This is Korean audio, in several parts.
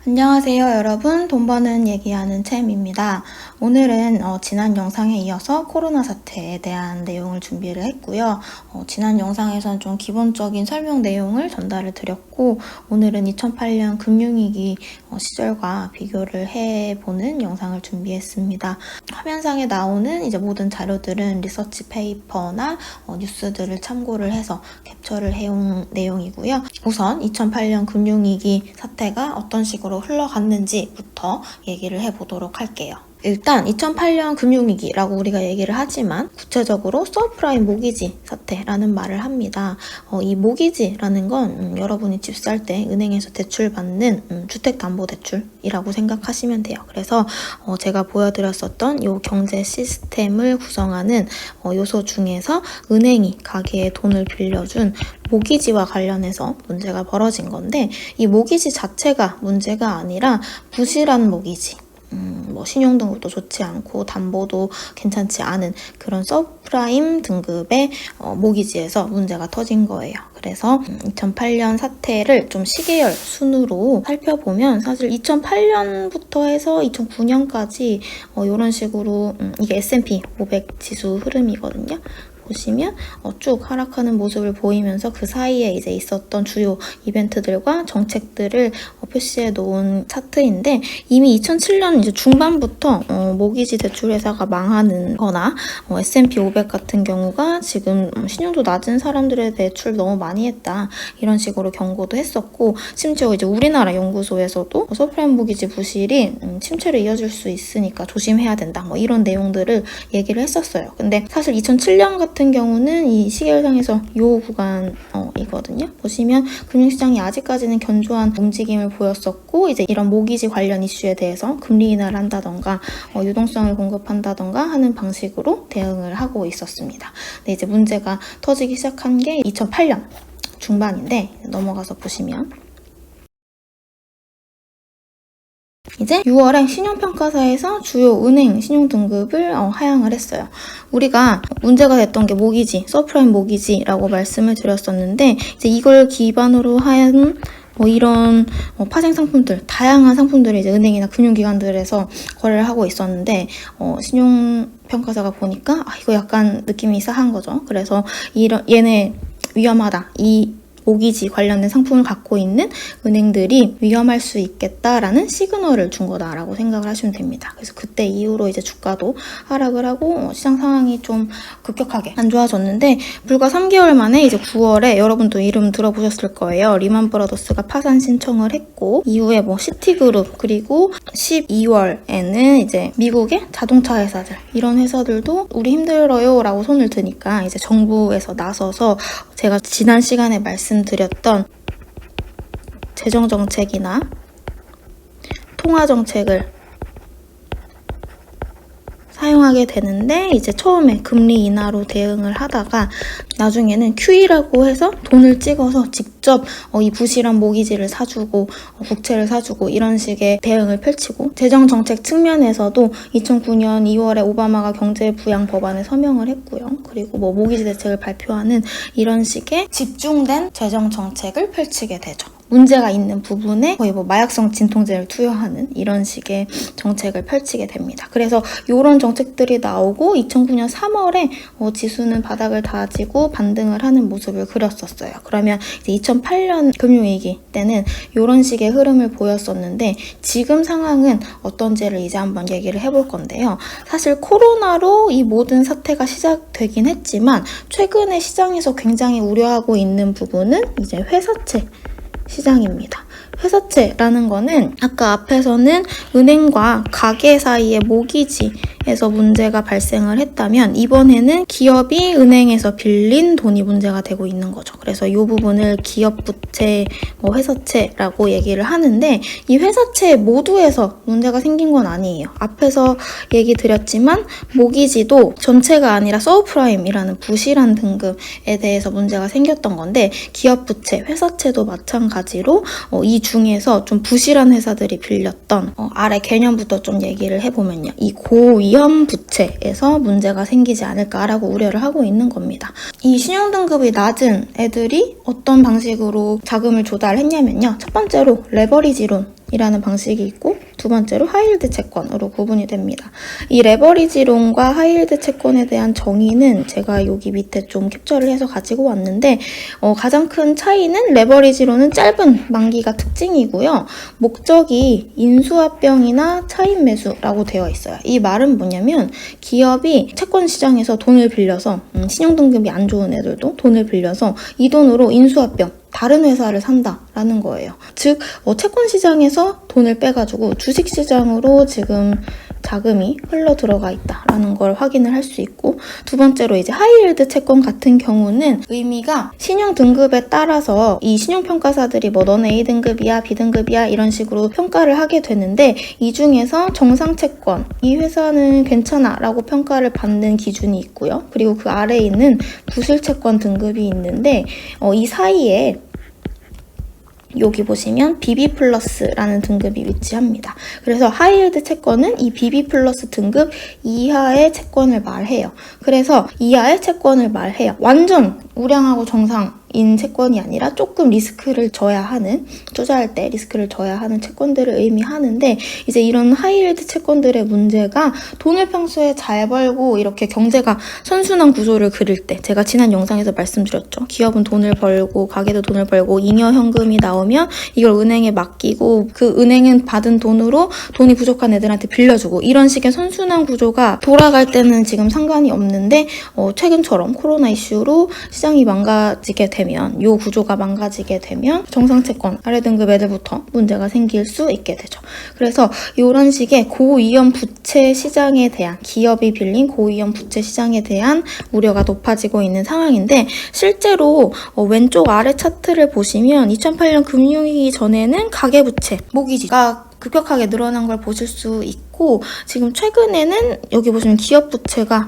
안녕하세요 여러분, 돈 버는 얘기하는 챔입니다. 오늘은 지난 영상에 이어서 코로나 사태에 대한 내용을 준비를 했고요. 지난 영상에서는 좀 기본적인 설명 내용을 전달을 드렸고, 오늘은 2008년 금융위기 시절과 비교를 해보는 영상을 준비했습니다. 화면상에 나오는 이제 모든 자료들은 리서치 페이퍼나 뉴스들을 참고를 해서 캡처를 해온 내용이고요. 우선 2008년 금융위기 사태가 어떤 식으로 흘러갔는지부터 얘기를 해보도록 할게요. 일단 2008년 금융위기라고 우리가 얘기를 하지만 구체적으로 서브프라임 모기지 사태라는 말을 합니다. 이 모기지라는 건 여러분이 집 살 때 은행에서 대출받는 주택담보대출이라고 생각하시면 돼요. 그래서 제가 보여드렸었던 이 경제 시스템을 구성하는 요소 중에서 은행이 가게에 돈을 빌려준 모기지와 관련해서 문제가 벌어진 건데, 이 모기지 자체가 문제가 아니라 부실한 모기지, 신용등급도 좋지 않고 담보도 괜찮지 않은 그런 서브프라임 등급의 모기지에서 문제가 터진 거예요. 그래서 2008년 사태를 좀 시계열 순으로 살펴보면 사실 2008년부터 해서 2009년까지 이런 식으로 이게 S&P 500 지수 흐름이거든요. 보시면 쭉 하락하는 모습을 보이면서 그 사이에 이제 있었던 주요 이벤트들과 정책들을 표시해 놓은 차트인데, 이미 2007년 이제 중반부터 모기지 대출 회사가 망하는 거나 S&P 500 같은 경우가 지금 신용도 낮은 사람들의 대출 너무 많이 했다, 이런 식으로 경고도 했었고, 심지어 이제 우리나라 연구소에서도 서프라임 모기지 부실이 침체를 이어줄 수 있으니까 조심해야 된다, 이런 내용들을 얘기를 했었어요. 근데 사실 2007년 같은 경우는 이 시계열상에서 이 구간이거든요. 보시면 금융시장이 아직까지는 견조한 움직임을 보였었고, 이제 이런 모기지 관련 이슈에 대해서 금리 인하를 한다던가 유동성을 공급한다던가 하는 방식으로 대응을 하고 있었습니다. 근데 이제 문제가 터지기 시작한 게 2008년 중반인데, 넘어가서 보시면 이제 6월에 신용평가사에서 주요 은행 신용등급을 하향을 했어요. 우리가 문제가 됐던 게 모기지, 서프라임 모기지라고 말씀을 드렸었는데, 이제 이걸 기반으로 한 이런 파생 상품들, 다양한 상품들이 이제 은행이나 금융기관들에서 거래를 하고 있었는데, 신용평가사가 보니까 이거 약간 느낌이 이상한 거죠. 그래서 얘네 위험하다, 이 모기지 관련된 상품을 갖고 있는 은행들이 위험할 수 있겠다라는 시그널을 준 거다라고 생각을 하시면 됩니다. 그래서 그때 이후로 이제 주가도 하락을 하고 시장 상황이 좀 급격하게 안 좋아졌는데, 불과 3개월 만에 이제 9월에 여러분도 이름 들어보셨을 거예요. 리만 브라더스가 파산 신청을 했고, 이후에 시티그룹, 그리고 12월에는 이제 미국의 자동차 회사들, 이런 회사들도 우리 힘들어요 라고 손을 드니까 이제 정부에서 나서서 제가 지난 시간에 말씀드렸던 재정정책이나 통화정책을 사용하게 되는데, 이제 처음에 금리 인하로 대응을 하다가 나중에는 QE라고 해서 돈을 찍어서 직접 이 부실한 모기지를 사주고 국채를 사주고 이런 식의 대응을 펼치고, 재정정책 측면에서도 2009년 2월에 오바마가 경제부양 법안에 서명을 했고요. 그리고 모기지 대책을 발표하는 이런 식의 집중된 재정정책을 펼치게 되죠. 문제가 있는 부분에 거의 마약성 진통제를 투여하는 이런 식의 정책을 펼치게 됩니다. 그래서 이런 정책들이 나오고 2009년 3월에 지수는 바닥을 다지고 반등을 하는 모습을 그렸었어요. 그러면 이제 2008년 금융위기 때는 이런 식의 흐름을 보였었는데, 지금 상황은 어떤지를 이제 한번 얘기를 해볼 건데요. 사실 코로나로 이 모든 사태가 시작되긴 했지만, 최근에 시장에서 굉장히 우려하고 있는 부분은 이제 회사채 시장입니다. 회사채라는 거는 아까 앞에서는 은행과 가게 사이의 모기지에서 문제가 발생을 했다면, 이번에는 기업이 은행에서 빌린 돈이 문제가 되고 있는 거죠. 그래서 이 부분을 기업부채, 회사채라고 얘기를 하는데, 이 회사채 모두에서 문제가 생긴 건 아니에요. 앞에서 얘기 드렸지만 모기지도 전체가 아니라 서브프라임이라는 부실한 등급에 대해서 문제가 생겼던 건데, 기업부채, 회사채도 마찬가지로 이 중에서 좀 부실한 회사들이 빌렸던 아래 개념부터 좀 얘기를 해보면요. 이 고위험 부채에서 문제가 생기지 않을까라고 우려를 하고 있는 겁니다. 이 신용등급이 낮은 애들이 어떤 방식으로 자금을 조달했냐면요. 첫 번째로 레버리지론 이라는 방식이 있고 두 번째로 하이힐드 채권으로 구분이 됩니다. 이 레버리지론과 하이힐드 채권에 대한 정의는 제가 여기 밑에 좀 캡처를 해서 가지고 왔는데 가장 큰 차이는 레버리지론은 짧은 만기가 특징이고요. 목적이 인수합병이나 차입 매수라고 되어 있어요. 이 말은 뭐냐면 기업이 채권 시장에서 돈을 빌려서 신용등급이 안 좋은 애들도 돈을 빌려서 이 돈으로 인수합병 다른 회사를 산다라는 거예요. 즉 채권 시장에서 돈을 빼가지고 주식 시장으로 지금 자금이 흘러 들어가 있다라는 걸 확인을 할 수 있고, 두 번째로 이제 하이힐드 채권 같은 경우는 의미가 신용 등급에 따라서 이 신용평가사들이 뭐 너는 A등급이야 B등급이야 이런 식으로 평가를 하게 되는데, 이 중에서 정상채권 이 회사는 괜찮아 라고 평가를 받는 기준이 있고요. 그리고 그 아래에 있는 부실채권 등급이 있는데 이 사이에 여기 보시면 BB 플러스라는 등급이 위치합니다. 그래서 하이힐드 채권은 이 BB 플러스 등급 이하의 채권을 말해요. 그래서 이하의 채권을 말해요. 완전 우량하고 정상인 채권이 아니라 조금 리스크를 져야 하는, 투자할 때 리스크를 져야 하는 채권들을 의미하는데, 이제 이런 하이힐드 채권들의 문제가 돈을 평소에 잘 벌고 이렇게 경제가 선순환 구조를 그릴 때, 제가 지난 영상에서 말씀드렸죠. 기업은 돈을 벌고 가게도 돈을 벌고 잉여 현금이 나오면 이걸 은행에 맡기고 그 은행은 받은 돈으로 돈이 부족한 애들한테 빌려주고, 이런 식의 선순환 구조가 돌아갈 때는 지금 상관이 없는데 최근처럼 코로나 이슈로 시장이 망가지게 되면, 이 구조가 망가지게 되면 정상채권 아래 등급 애들부터 문제가 생길 수 있게 되죠. 그래서 이런 식의 고위험 부채 시장에 대한, 기업이 빌린 고위험 부채 시장에 대한 우려가 높아지고 있는 상황인데, 실제로 왼쪽 아래 차트를 보시면 2008년 금융위기 전에는 가계부채, 모기지가 급격하게 늘어난 걸 보실 수 있고, 지금 최근에는 여기 보시면 기업부채가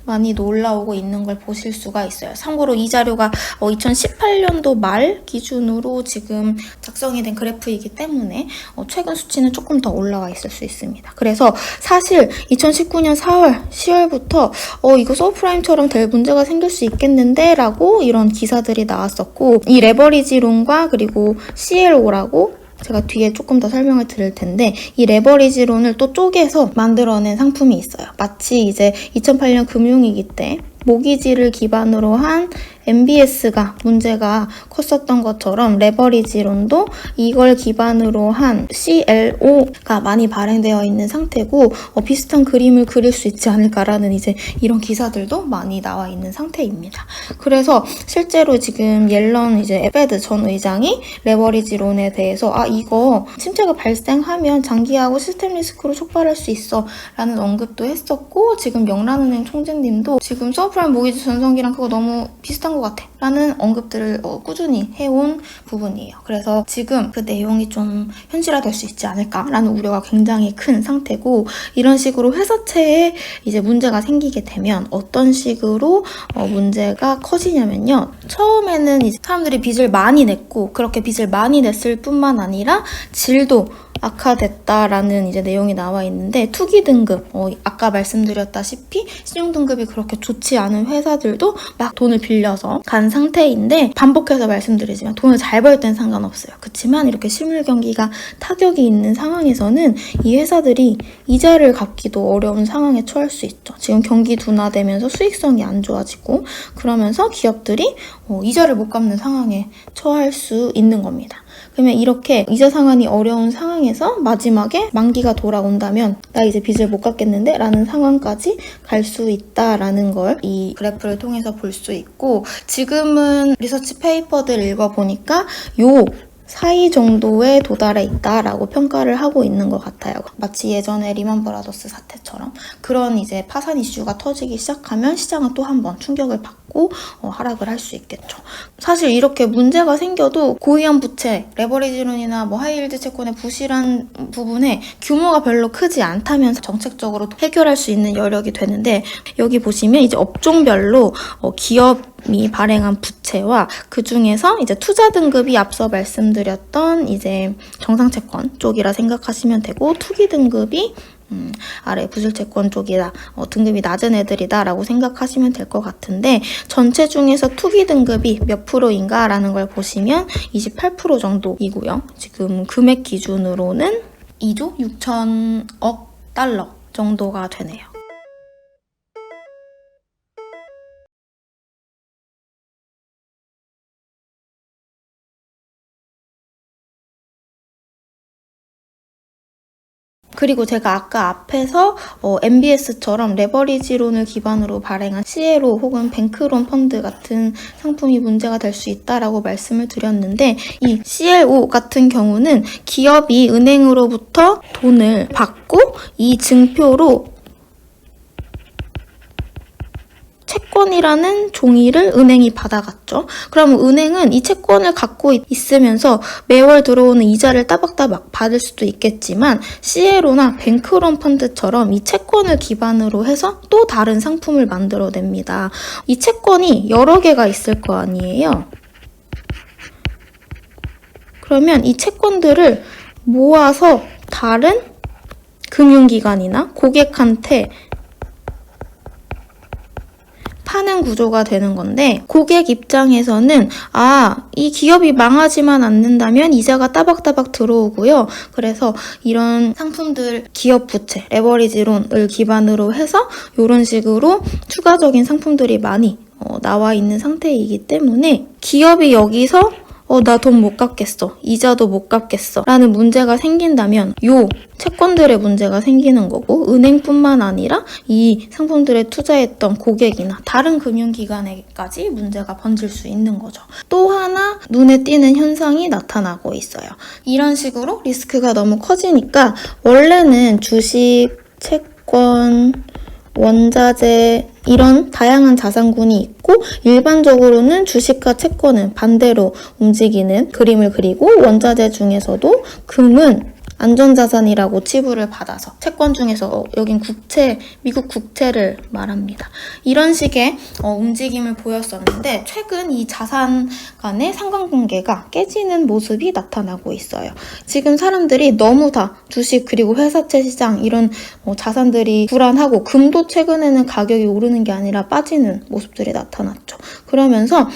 많이 올라오고 있는 걸 보실 수가 있어요. 참고로 이 자료가 2018년도 말 기준으로 지금 작성이 된 그래프이기 때문에 최근 수치는 조금 더 올라와 있을 수 있습니다. 그래서 사실 2019년 4월, 10월부터 이거 서브프라임처럼 될 문제가 생길 수 있겠는데 라고 이런 기사들이 나왔었고, 이 레버리지론과 그리고 CLO라고 제가 뒤에 조금 더 설명을 드릴 텐데, 이 레버리지론을 또 쪼개서 만들어낸 상품이 있어요. 마치 이제 2008년 금융위기 때 모기지를 기반으로 한 MBS가 문제가 컸었던 것처럼 레버리지론도 이걸 기반으로 한 CLO가 많이 발행되어 있는 상태고 비슷한 그림을 그릴 수 있지 않을까라는 이제 이런 기사들도 많이 나와 있는 상태입니다. 그래서 실제로 지금 옐런 이제 페드 전 의장이 레버리지론에 대해서 이거 침체가 발생하면 장기하고 시스템 리스크로 촉발할 수 있어 라는 언급도 했었고, 지금 명란은행 총재님도 지금 서브프라임 모기지 전성기랑 그거 너무 비슷한 것 같아 라는 언급들을 꾸준히 해온 부분이에요. 그래서 지금 그 내용이 좀 현실화될 수 있지 않을까라는 우려가 굉장히 큰 상태고, 이런 식으로 회사채에 이제 문제가 생기게 되면 어떤 식으로 문제가 커지냐면요. 처음에는 이제 사람들이 빚을 많이 냈고, 그렇게 빚을 많이 냈을 뿐만 아니라 질도 악화됐다라는 이제 내용이 나와 있는데, 투기 등급, 아까 말씀드렸다시피 신용 등급이 그렇게 좋지 않은 회사들도 막 돈을 빌려서 간 상태인데, 반복해서 말씀드리지만 돈을 잘 벌 땐 상관없어요. 그렇지만 이렇게 실물 경기가 타격이 있는 상황에서는 이 회사들이 이자를 갚기도 어려운 상황에 처할 수 있죠. 지금 경기 둔화되면서 수익성이 안 좋아지고, 그러면서 기업들이 이자를 못 갚는 상황에 처할 수 있는 겁니다. 그러면 이렇게 이자 상환이 어려운 상황에서 마지막에 만기가 돌아온다면 나 이제 빚을 못 갚겠는데 라는 상황까지 갈 수 있다라는 걸 이 그래프를 통해서 볼 수 있고, 지금은 리서치 페이퍼들 읽어보니까 요 사이 정도에 도달해 있다라고 평가를 하고 있는 것 같아요. 마치 예전에 리만 브라더스 사태처럼 그런 이제 파산 이슈가 터지기 시작하면 시장은 또 한 번 충격을 받고 하락을 할 수 있겠죠. 사실 이렇게 문제가 생겨도 고위험 부채, 레버리지론이나 뭐 하이힐드 채권의 부실한 부분에 규모가 별로 크지 않다면 정책적으로 해결할 수 있는 여력이 되는데, 여기 보시면 이제 업종별로 기업이 발행한 부채와 그 중에서 이제 투자 등급이 앞서 말씀드렸던 이제 정상채권 쪽이라 생각하시면 되고, 투기 등급이 아래 부실채권 쪽이다, 등급이 낮은 애들이다 라고 생각하시면 될 것 같은데, 전체 중에서 투기 등급이 몇 프로인가 라는 걸 보시면 28% 정도이고요. 지금 금액 기준으로는 2조 6천억 달러 정도가 되네요. 그리고 제가 아까 앞에서 MBS처럼 레버리지론을 기반으로 발행한 CLO 혹은 뱅크론 펀드 같은 상품이 문제가 될 수 있다라고 말씀을 드렸는데, 이 CLO 같은 경우는 기업이 은행으로부터 돈을 받고 이 증표로 채권이라는 종이를 은행이 받아갔죠. 그럼 은행은 이 채권을 갖고 있으면서 매월 들어오는 이자를 따박따박 받을 수도 있겠지만, CLO나 뱅크론 펀드처럼 이 채권을 기반으로 해서 또 다른 상품을 만들어냅니다. 이 채권이 여러 개가 있을 거 아니에요. 그러면 이 채권들을 모아서 다른 금융기관이나 고객한테 파는 구조가 되는 건데, 고객 입장에서는 이 기업이 망하지만 않는다면 이자가 따박따박 들어오고요. 그래서 이런 상품들, 기업 부채, 레버리지론을 기반으로 해서 이런 식으로 추가적인 상품들이 많이 나와 있는 상태이기 때문에, 기업이 여기서 나 돈 못 갚겠어, 이자도 못 갚겠어 라는 문제가 생긴다면 요 채권들의 문제가 생기는 거고, 은행뿐만 아니라 이 상품들에 투자했던 고객이나 다른 금융기관에까지 문제가 번질 수 있는 거죠. 또 하나 눈에 띄는 현상이 나타나고 있어요. 이런 식으로 리스크가 너무 커지니까 원래는 주식, 채권, 원자재 이런 다양한 자산군이 있고, 일반적으로는 주식과 채권은 반대로 움직이는 그림을 그리고, 원자재 중에서도 금은 안전자산이라고 치부를 받아서 채권 중에서 여긴 국채, 미국 국채를 말합니다. 이런 식의 움직임을 보였었는데, 최근 이 자산 간의 상관관계가 깨지는 모습이 나타나고 있어요. 지금 사람들이 너무 다 주식 그리고 회사채 시장 이런 자산들이 불안하고, 금도 최근에는 가격이 오르는 게 아니라 빠지는 모습들이 나타났죠. 그러면서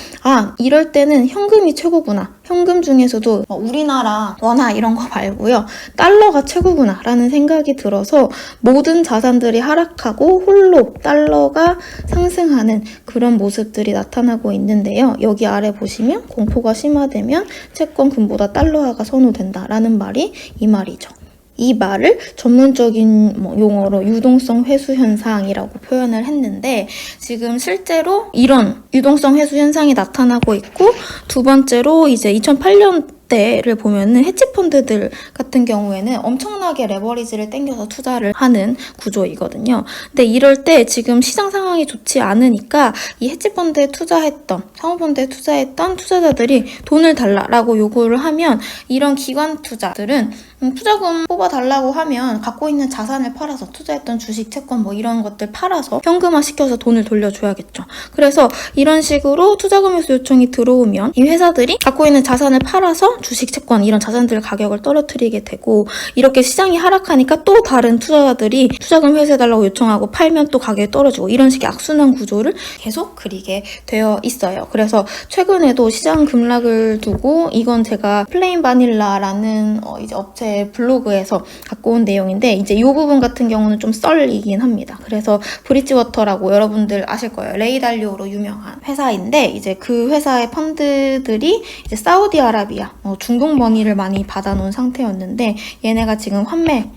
이럴 때는 현금이 최고구나, 현금 중에서도 우리나라 원화 이런 거 말고요, 달러가 최고구나 라는 생각이 들어서 모든 자산들이 하락하고 홀로 달러가 상승하는 그런 모습들이 나타나고 있는데요. 여기 아래 보시면 공포가 심화되면 채권, 금보다 달러화가 선호된다 라는 말이 이 말이죠. 이 말을 전문적인 용어로 유동성 회수 현상이라고 표현을 했는데, 지금 실제로 이런 유동성 회수 현상이 나타나고 있고, 두 번째로 이제 2008년 때를 보면은 헤지펀드들 같은 경우에는 엄청나게 레버리지를 땡겨서 투자를 하는 구조이거든요. 근데 이럴 때 지금 시장 상황이 좋지 않으니까 이 헤지펀드에 투자했던, 사모펀드에 투자했던 투자자들이 돈을 달라라고 요구를 하면, 이런 기관 투자들은 투자금 뽑아달라고 하면 갖고 있는 자산을 팔아서, 투자했던 주식, 채권 이런 것들 팔아서 현금화 시켜서 돈을 돌려줘야겠죠. 그래서 이런 식으로 투자금 회수 요청이 들어오면 이 회사들이 갖고 있는 자산을 팔아서 주식, 채권 이런 자산들 가격을 떨어뜨리게 되고, 이렇게 시장이 하락하니까 또 다른 투자자들이 투자금 회수해달라고 요청하고 팔면 또 가격이 떨어지고, 이런 식의 악순환 구조를 계속 그리게 되어 있어요. 그래서 최근에도 시장 급락을 두고, 이건 제가 플레인 바닐라라는 이제 업체 블로그에서 갖고 온 내용인데, 이제 이 부분 같은 경우는 좀 썰이긴 합니다. 그래서 브릿지워터라고 여러분들 아실 거예요. 레이달리오로 유명한 회사인데, 이제 그 회사의 펀드들이 이제 사우디아라비아 중동 머니를 많이 받아놓은 상태였는데, 얘네가 지금 환매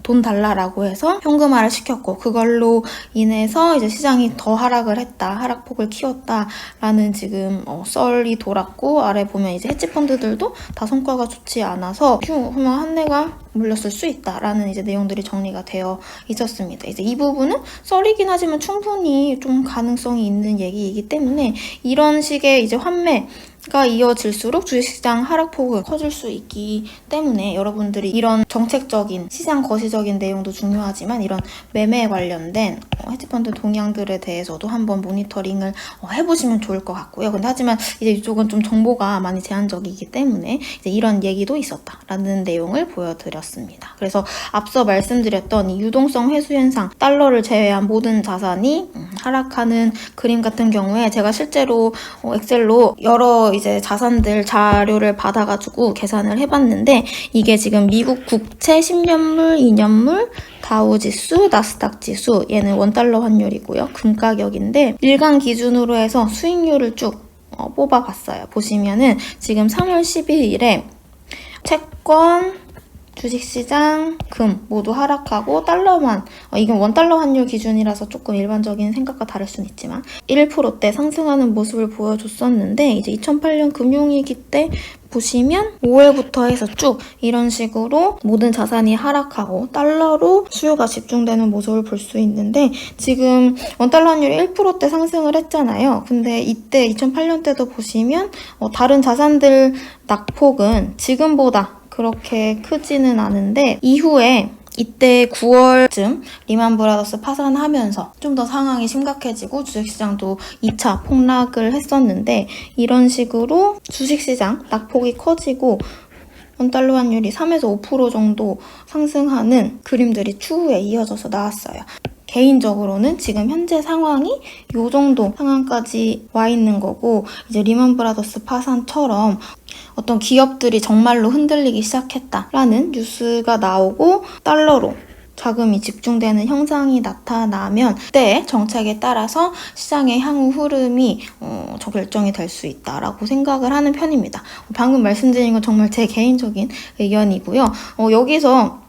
돈 달라라고 해서 현금화를 시켰고, 그걸로 인해서 이제 시장이 더 하락을 했다, 하락폭을 키웠다라는 지금 썰이 돌았고, 아래 보면 이제 헤지펀드들도 다 성과가 좋지 않아서 그러면 한내가 물렸을 수 있다라는 이제 내용들이 정리가 되어 있었습니다. 이제 이 부분은 썰이긴 하지만 충분히 좀 가능성이 있는 얘기이기 때문에, 이런 식의 이제 환매가 이어질수록 주식시장 하락폭은 커질 수 있기 때문에, 여러분들이 이런 정책적인 시장 거시적인 내용도 중요하지만 이런 매매에 관련된 헤지펀드 동향들에 대해서도 한번 모니터링을 해보시면 좋을 것 같고요. 근데 하지만 이제 이쪽은 좀 정보가 많이 제한적이기 때문에 이제 이런 얘기도 있었다라는 내용을 보여드렸습니다. 보였습니다. 그래서 앞서 말씀드렸던 이 유동성 회수 현상, 달러를 제외한 모든 자산이 하락하는 그림 같은 경우에 제가 실제로 엑셀로 여러 이제 자산들 자료를 받아가지고 계산을 해봤는데, 이게 지금 미국 국채 10년물, 2년물, 다우지수, 나스닥 지수, 얘는 원달러 환율이고요. 금 가격인데 일간 기준으로 해서 수익률을 쭉 뽑아봤어요. 보시면은 지금 3월 11일에 채권, 주식시장, 금 모두 하락하고 달러만, 이건 원달러 환율 기준이라서 조금 일반적인 생각과 다를 수는 있지만 1%대 상승하는 모습을 보여줬었는데, 이제 2008년 금융위기 때 보시면 5월부터 해서 쭉 이런 식으로 모든 자산이 하락하고 달러로 수요가 집중되는 모습을 볼 수 있는데, 지금 원달러 환율이 1%대 상승을 했잖아요. 근데 이때 2008년 때도 보시면 다른 자산들 낙폭은 지금보다 그렇게 크지는 않은데, 이후에 이때 9월쯤 리만 브라더스 파산하면서 좀 더 상황이 심각해지고 주식시장도 2차 폭락을 했었는데, 이런 식으로 주식시장 낙폭이 커지고 원달러 환율이 3에서 5% 정도 상승하는 그림들이 추후에 이어져서 나왔어요. 개인적으로는 지금 현재 상황이 이 정도 상황까지 와 있는 거고, 이제 리만 브라더스 파산처럼 어떤 기업들이 정말로 흔들리기 시작했다라는 뉴스가 나오고 달러로 자금이 집중되는 형상이 나타나면 그때의 정책에 따라서 시장의 향후 흐름이 결정이 될 수 있다라고 생각을 하는 편입니다. 방금 말씀드린 건 정말 제 개인적인 의견이고요. 여기서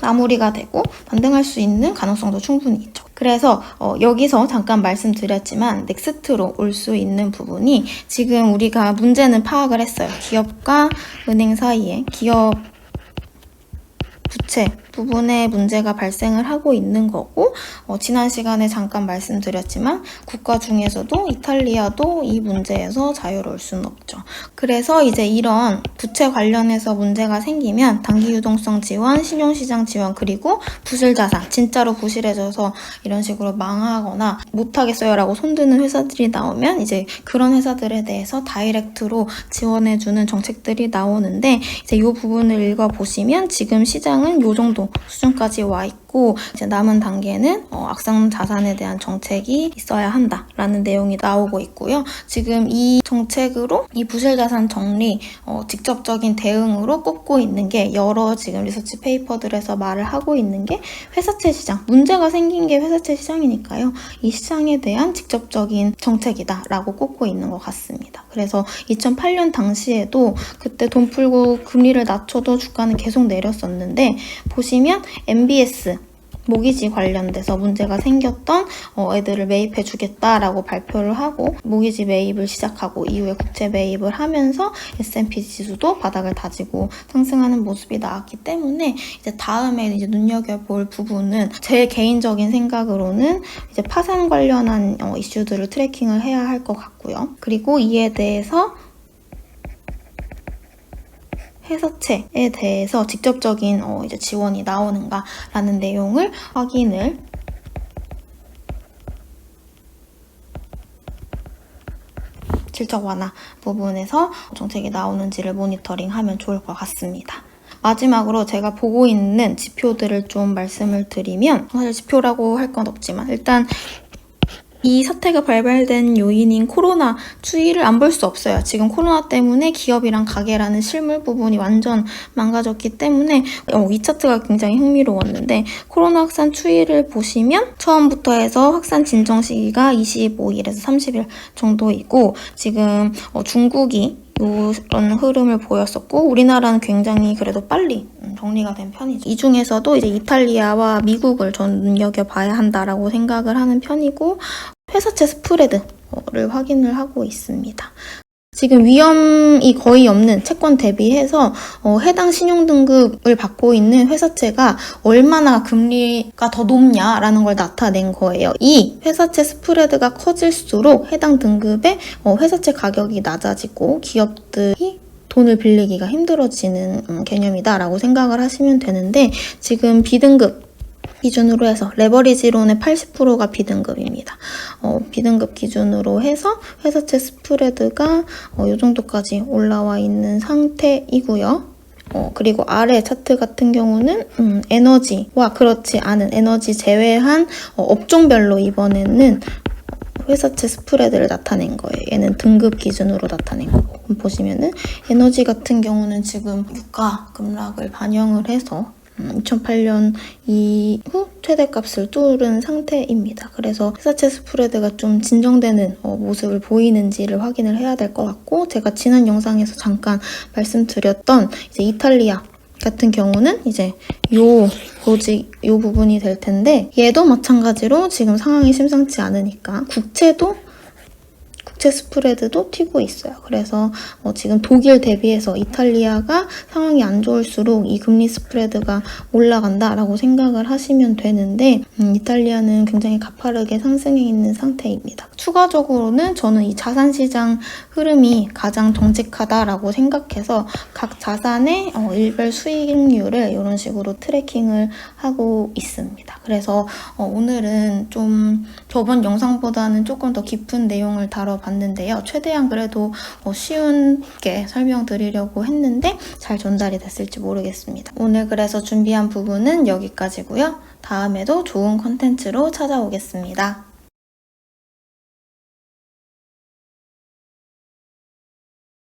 마무리가 되고 반등할 수 있는 가능성도 충분히 있죠. 그래서 여기서 잠깐 말씀드렸지만 넥스트로 올 수 있는 부분이, 지금 우리가 문제는 파악을 했어요. 기업과 은행 사이에 기업 부채 부분에 문제가 발생을 하고 있는 거고, 지난 시간에 잠깐 말씀드렸지만 국가 중에서도 이탈리아도 이 문제에서 자유로울 수는 없죠. 그래서 이제 이런 부채 관련해서 문제가 생기면 단기 유동성 지원, 신용시장 지원, 그리고 부실자산, 진짜로 부실해져서 이런 식으로 망하거나 못하겠어요 라고 손드는 회사들이 나오면 이제 그런 회사들에 대해서 다이렉트로 지원해주는 정책들이 나오는데, 이제 이 부분을 읽어보시면 지금 시장은 이 정도 수준까지 와 있고, 이제 남은 단계는 악성 자산에 대한 정책이 있어야 한다라는 내용이 나오고 있고요. 지금 이 정책으로 이 부실자산 정리 직접적인 대응으로 꼽고 있는 게, 여러 지금 리서치 페이퍼들에서 말을 하고 있는 게 회사채 시장, 문제가 생긴 게 회사채 시장이니까요. 이 시장에 대한 직접적인 정책이다라고 꼽고 있는 것 같습니다. 그래서 2008년 당시에도 그때 돈 풀고 금리를 낮춰도 주가는 계속 내렸었는데, 보시면 MBS 모기지 관련돼서 문제가 생겼던 애들을 매입해 주겠다라고 발표를 하고 모기지 매입을 시작하고, 이후에 국채 매입을 하면서 S&P 지수도 바닥을 다지고 상승하는 모습이 나왔기 때문에, 이제 다음에 이제 눈여겨볼 부분은 제 개인적인 생각으로는 이제 파산 관련한 이슈들을 트래킹을 해야 할 것 같고요. 그리고 이에 대해서 회사채에 대해서 직접적인 이제 지원이 나오는가라는 내용을 확인을 실적 완화 부분에서 정책이 나오는지를 모니터링하면 좋을 것 같습니다. 마지막으로 제가 보고 있는 지표들을 좀 말씀을 드리면, 사실 지표라고 할 건 없지만 일단 이 사태가 발발된 요인인 코로나 추이를 안 볼 수 없어요. 지금 코로나 때문에 기업이랑 가게라는 실물 부분이 완전 망가졌기 때문에 이 차트가 굉장히 흥미로웠는데, 코로나 확산 추이를 보시면 처음부터 해서 확산 진정 시기가 25일에서 30일 정도이고, 지금 중국이 이런 흐름을 보였었고, 우리나라는 굉장히 그래도 빨리 정리가 된 편이죠. 이 중에서도 이제 이탈리아와 미국을 전 눈여겨봐야 한다라고 생각을 하는 편이고, 회사채 스프레드를 확인을 하고 있습니다. 지금 위험이 거의 없는 채권 대비해서 해당 신용등급을 받고 있는 회사채가 얼마나 금리가 더 높냐라는 걸 나타낸 거예요. 이 회사채 스프레드가 커질수록 해당 등급의 회사채 가격이 낮아지고 기업들이 돈을 빌리기가 힘들어지는 개념이다라고 생각을 하시면 되는데, 지금 B등급 기준으로 해서 레버리지론의 80%가 B등급입니다. B등급 기준으로 해서 회사채 스프레드가 이 정도까지 올라와 있는 상태이고요. 그리고 아래 차트 같은 경우는 에너지와 그렇지 않은 에너지 제외한 업종별로 이번에는 회사채 스프레드를 나타낸 거예요. 얘는 등급 기준으로 나타낸 거고. 보시면은 에너지 같은 경우는 지금 유가 급락을 반영을 해서 2008년 이후 최대값을 뚫은 상태입니다. 그래서 회사채 스프레드가 좀 진정되는 모습을 보이는지를 확인을 해야 될 것 같고, 제가 지난 영상에서 잠깐 말씀드렸던 이제 이탈리아 같은 경우는 이제 요 부분이 될 텐데, 얘도 마찬가지로 지금 상황이 심상치 않으니까 국채 스프레드도 튀고 있어요. 그래서 지금 독일 대비해서 이탈리아가 상황이 안 좋을수록 이 금리 스프레드가 올라간다라고 생각을 하시면 되는데, 이탈리아는 굉장히 가파르게 상승해 있는 상태입니다. 추가적으로는 저는 이 자산시장 흐름이 가장 정직하다라고 생각해서 각 자산의 일별 수익률을 이런 식으로 트래킹을 하고 있습니다. 그래서 오늘은 좀 저번 영상보다는 조금 더 깊은 내용을 다뤄봤는데요. 최대한 그래도 쉬운게 설명드리려고 했는데 잘 전달이 됐을지 모르겠습니다. 오늘 그래서 준비한 부분은 여기까지고요. 다음에도 좋은 컨텐츠로 찾아오겠습니다.